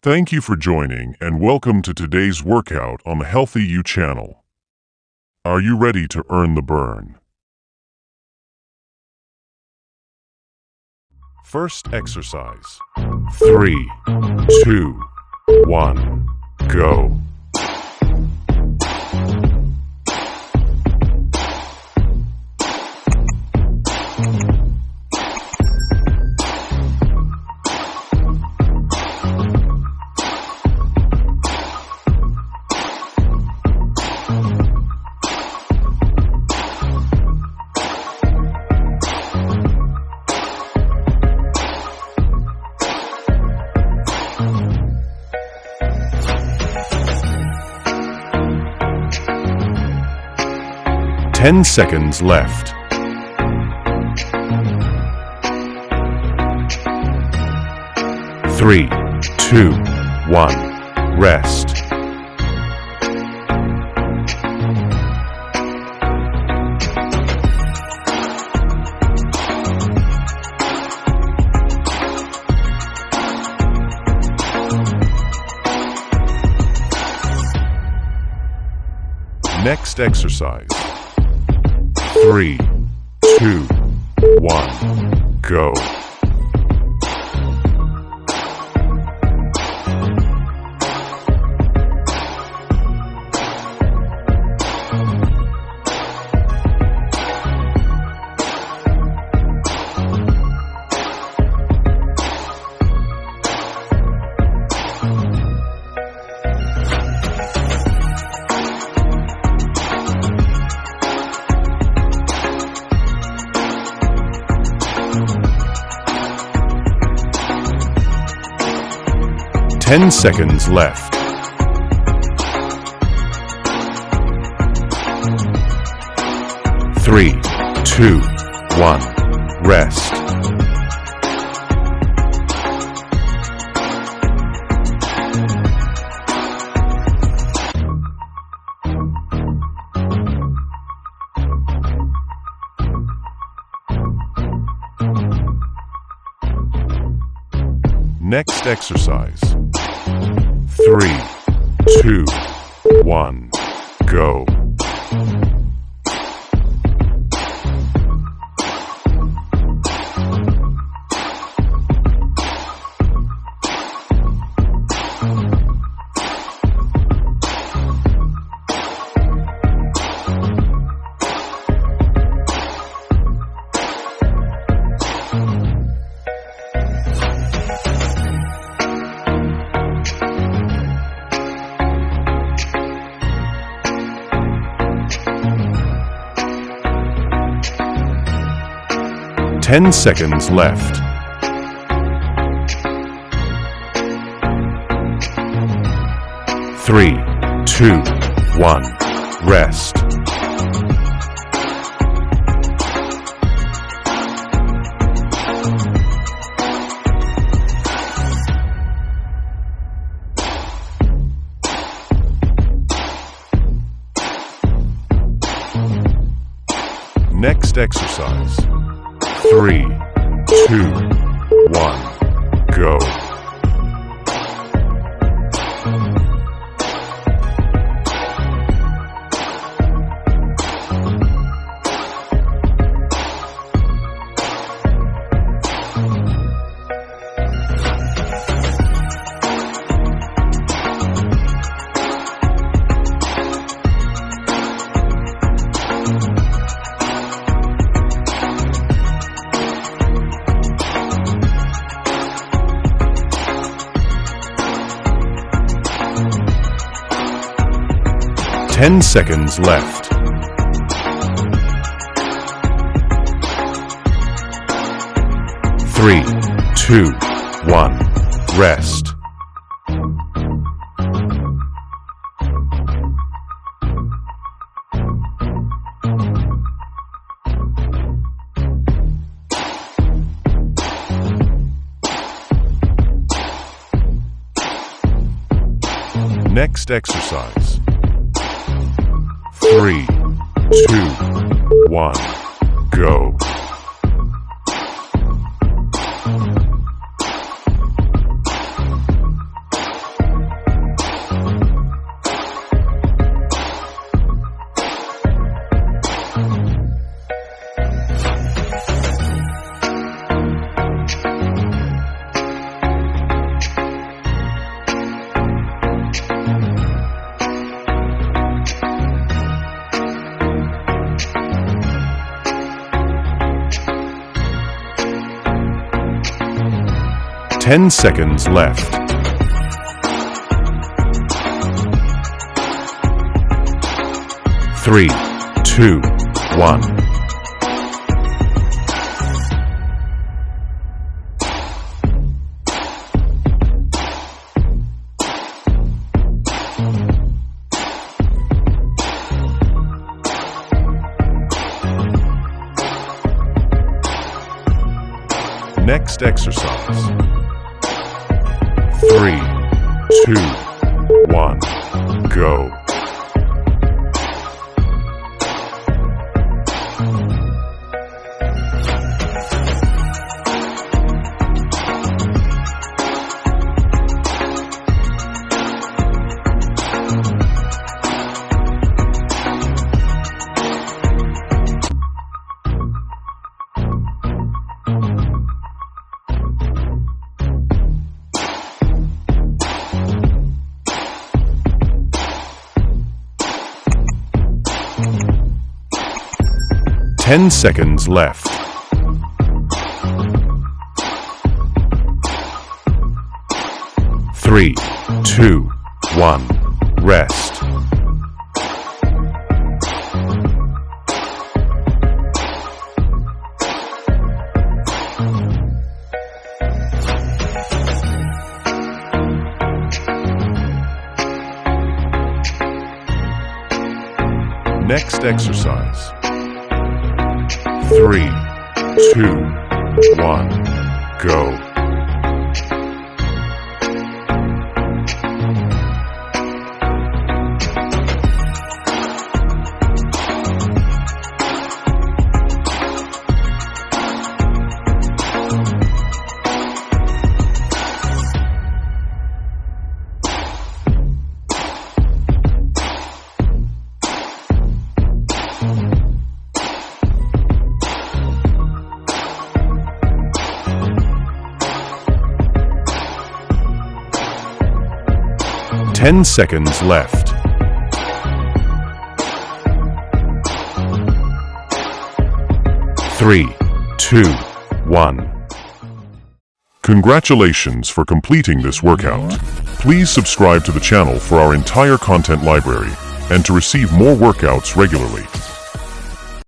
Thank you for joining and welcome to today's workout on the Healthy You channel. Are you ready to earn the burn? First exercise. 3, 2, 1, go. Ten seconds left. 3, 2, 1, rest. Next exercise. 3, 2, 1, go. Ten seconds left. 3, 2, 1, rest. Next exercise. 3, 2, 1, go. Ten seconds left. 3, 2, 1, rest. Next exercise. 3, 2, 1, go. Ten seconds left. 3, 2, 1, rest. Next exercise. 3, 2, 1, go. 10 seconds left. 3, 2, 1. Next exercise. 3, 2, 1, go. Ten seconds left. 3, 2, 1, rest. Next exercise. 3, 2, 1, go. Ten seconds left. 3, 2, 1. Congratulations for completing this workout. Please subscribe to the channel for our entire content library and to receive more workouts regularly.